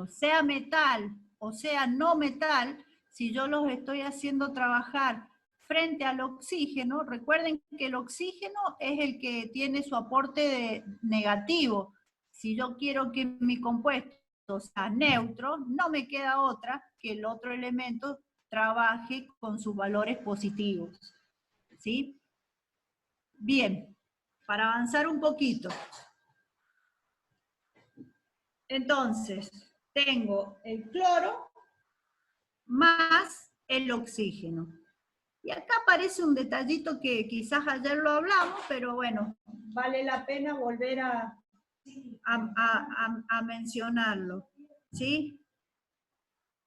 oxígeno, sea metal o sea no metal, si yo los estoy haciendo trabajar frente al oxígeno, recuerden que el oxígeno es el que tiene su aporte negativo. Si yo quiero que mi compuesto sea neutro, no me queda otra que el otro elemento trabaje con sus valores positivos. ¿Sí? Bien, para avanzar un poquito. Entonces, tengo el cloro más el oxígeno. Y acá aparece un detallito que quizás ayer lo hablamos, pero bueno, vale la pena volver a mencionarlo. ¿Sí?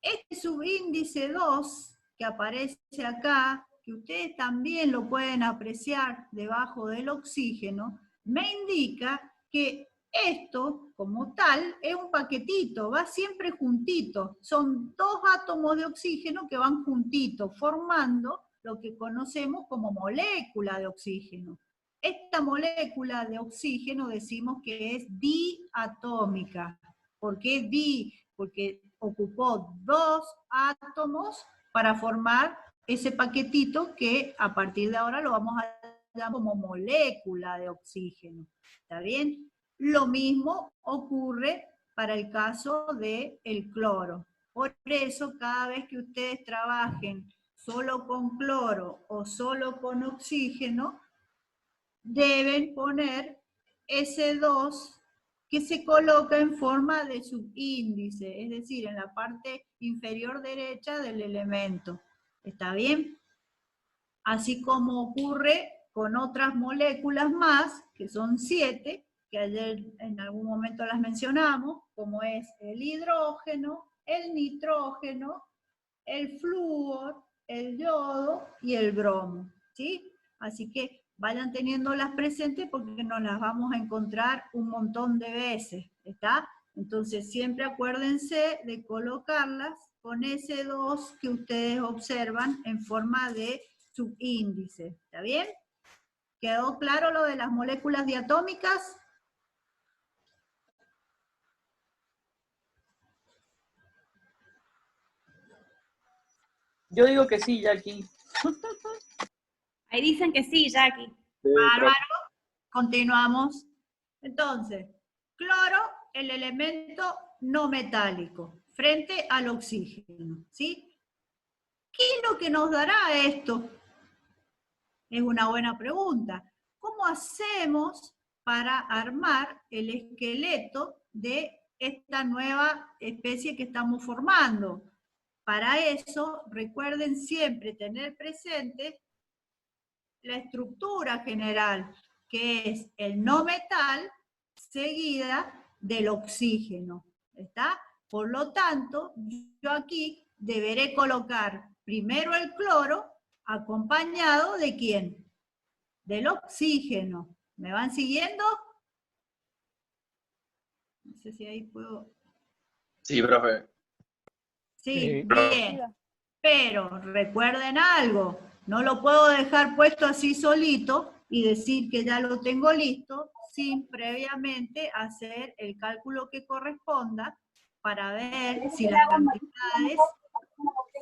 Este subíndice 2 que aparece acá, que ustedes también lo pueden apreciar debajo del oxígeno, me indica que esto, como tal, es un paquetito, va siempre juntito. Son dos átomos de oxígeno que van juntitos, formando lo que conocemos como molécula de oxígeno. Esta molécula de oxígeno decimos que es diatómica. ¿Por qué di? Porque ocupó dos átomos para formar ese paquetito que a partir de ahora lo vamos a llamar como molécula de oxígeno. ¿Está bien? Lo mismo ocurre para el caso del cloro. Por eso, cada vez que ustedes trabajen solo con cloro o solo con oxígeno, deben poner ese 2 que se coloca en forma de subíndice, es decir, en la parte inferior derecha del elemento. ¿Está bien? Así como ocurre con otras moléculas más, que son 7, que ayer en algún momento las mencionamos, como es el hidrógeno, el nitrógeno, el flúor, el yodo y el bromo. ¿Sí? Así que vayan teniéndolas presentes porque nos las vamos a encontrar un montón de veces. ¿Está? Entonces siempre acuérdense de colocarlas con ese 2 que ustedes observan en forma de subíndice. ¿Está bien? ¿Quedó claro lo de las moléculas diatómicas? Yo digo que sí, Jackie. Ahí dicen que sí, Jackie. Bárbaro. Continuamos. Entonces, cloro, el elemento no metálico, frente al oxígeno. ¿Sí? ¿Qué es lo que nos dará esto? Es una buena pregunta. ¿Cómo hacemos para armar el esqueleto de esta nueva especie que estamos formando? Para eso, recuerden siempre tener presente la estructura general, que es el no metal seguida del oxígeno. ¿Está? Por lo tanto, yo aquí deberé colocar primero el cloro acompañado de ¿quién? Del oxígeno. ¿Me van siguiendo? No sé si ahí puedo... Sí, profe. Sí, bien. Pero recuerden algo, no lo puedo dejar puesto así solito y decir que ya lo tengo listo sin previamente hacer el cálculo que corresponda para ver si las cantidades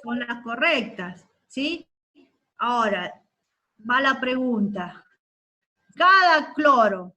son las correctas, ¿sí? Ahora, va la pregunta. Cada cloro,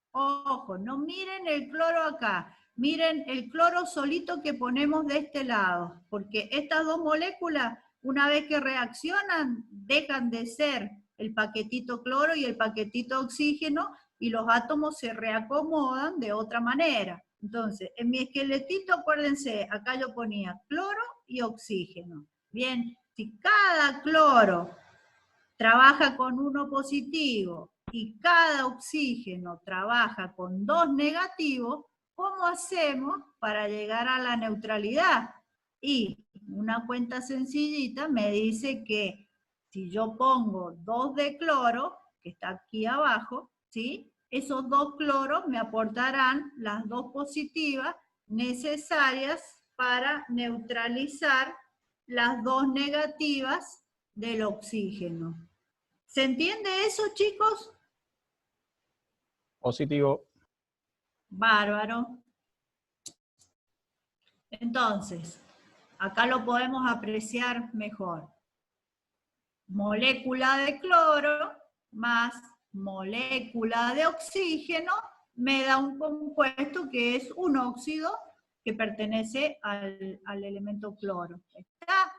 ojo, no miren el cloro acá, miren el cloro solito que ponemos de este lado, porque estas dos moléculas, una vez que reaccionan, dejan de ser el paquetito cloro y el paquetito oxígeno, y los átomos se reacomodan de otra manera. Entonces, en mi esqueletito, acuérdense, acá yo ponía cloro y oxígeno. Bien, si cada cloro trabaja con 1 positivo y cada oxígeno trabaja con 2 negativos, ¿cómo hacemos para llegar a la neutralidad? Y una cuenta sencillita me dice que si yo pongo 2 de cloro, que está aquí abajo, ¿sí? Esos 2 cloros me aportarán las 2 positivas necesarias para neutralizar las 2 negativas del oxígeno. ¿Se entiende eso, chicos? Positivo. Bárbaro. Entonces, acá lo podemos apreciar mejor. Molécula de cloro más molécula de oxígeno me da un compuesto que es un óxido que pertenece al elemento cloro. ¿Está?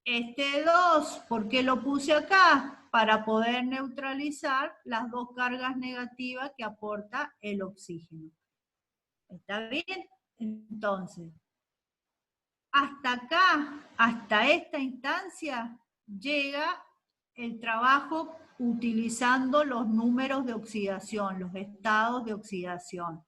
Este 2, ¿por qué lo puse acá? Para poder neutralizar las dos cargas negativas que aporta el oxígeno. ¿Está bien? Entonces, hasta acá, hasta esta instancia, llega el trabajo utilizando los números de oxidación, los estados de oxidación.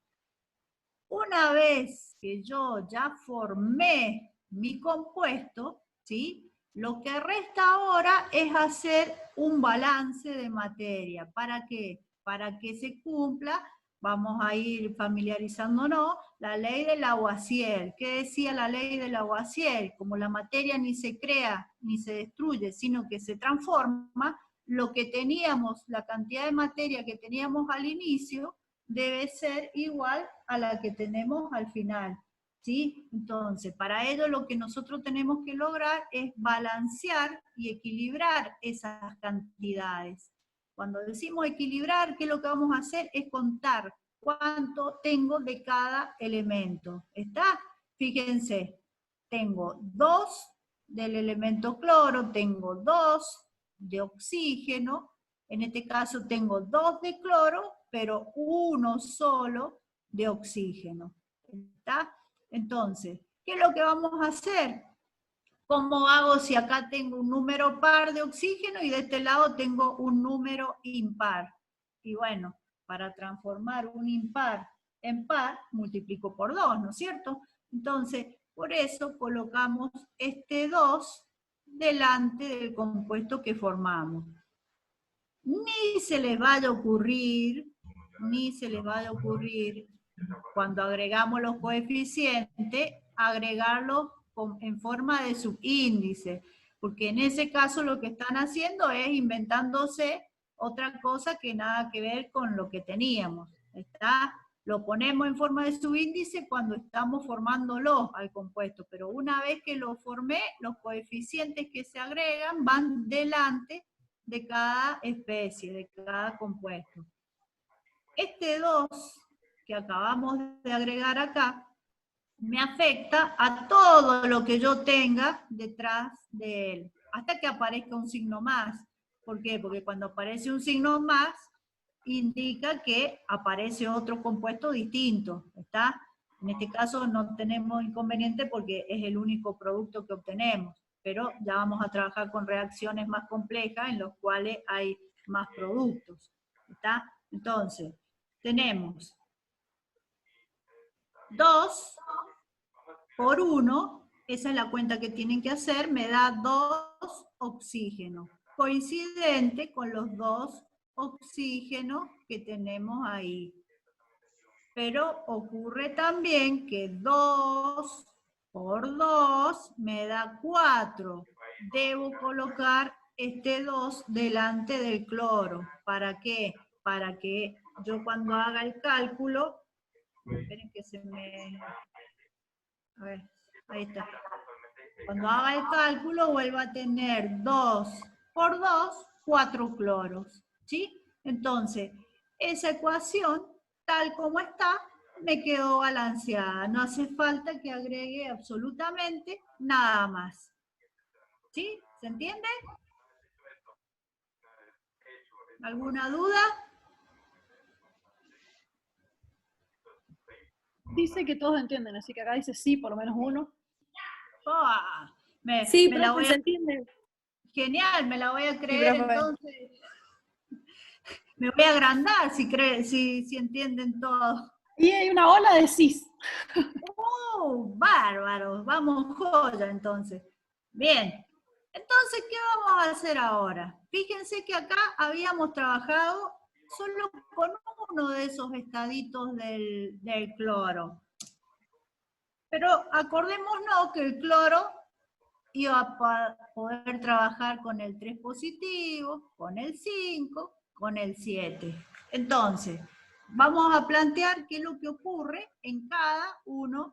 Una vez que yo ya formé mi compuesto, ¿sí? Lo que resta ahora es hacer un balance de materia. ¿Para qué? Para que se cumpla, vamos a ir familiarizándonos, la ley de Lavoisier. ¿Qué decía la ley de Lavoisier? Como la materia ni se crea ni se destruye, sino que se transforma, lo que teníamos, la cantidad de materia que teníamos al inicio, debe ser igual a la que tenemos al final. ¿Sí? Entonces, para ello lo que nosotros tenemos que lograr es balancear y equilibrar esas cantidades. Cuando decimos equilibrar, ¿qué es lo que vamos a hacer? Es contar cuánto tengo de cada elemento. ¿Está? Fíjense, tengo 2 del elemento cloro, tengo 2 de oxígeno, en este caso tengo 2 de cloro, pero 1 solo de oxígeno. ¿Está? Entonces, ¿qué es lo que vamos a hacer? ¿Cómo hago si acá tengo un número par de oxígeno y de este lado tengo un número impar? Y bueno, para transformar un impar en par, multiplico por 2, ¿no es cierto? Entonces, por eso colocamos este 2 delante del compuesto que formamos. Ni se les vaya a ocurrir, cuando agregamos los coeficientes, agregarlos en forma de subíndice, porque en ese caso lo que están haciendo es inventándose otra cosa que nada que ver con lo que teníamos. ¿Está? Lo ponemos en forma de subíndice cuando estamos formándolo al compuesto, pero una vez que lo formé, los coeficientes que se agregan van delante de cada especie, de cada compuesto. Este 2 que acabamos de agregar acá, me afecta a todo lo que yo tenga detrás de él, hasta que aparezca un signo más. ¿Por qué? Porque cuando aparece un signo más, indica que aparece otro compuesto distinto, ¿está? En este caso no tenemos inconveniente porque es el único producto que obtenemos, pero ya vamos a trabajar con reacciones más complejas en las cuales hay más productos, ¿está? Entonces, tenemos 2 por 1, esa es la cuenta que tienen que hacer, me da 2 oxígenos, coincidente con los 2 oxígenos que tenemos ahí. Pero ocurre también que 2 por 2 me da 4. Debo colocar este 2 delante del cloro. ¿Para qué? Para que yo cuando haga el cálculo, esperen que se me... A ver, ahí está. Cuando haga el cálculo vuelva a tener 2 por 2, 4 cloros. ¿Sí? Entonces, esa ecuación, tal como está, me quedó balanceada. No hace falta que agregue absolutamente nada más. ¿Sí? ¿Se entiende? ¿Alguna duda? Dice que todos entienden, así que acá dice sí, por lo menos uno. Oh, Sí, me la profe, voy se a... entiende. Genial, me la voy a creer, profe. entonces. Me voy a agrandar si entienden todo. Y hay una ola de cis. ¡Oh, bárbaro! Vamos joya entonces. Bien, entonces, ¿qué vamos a hacer ahora? Fíjense que acá habíamos trabajado solo con uno de esos estaditos del cloro. Pero acordémonos que el cloro iba a poder trabajar con el 3 positivo, con el 5, con el 7. Entonces, vamos a plantear qué es lo que ocurre en cada uno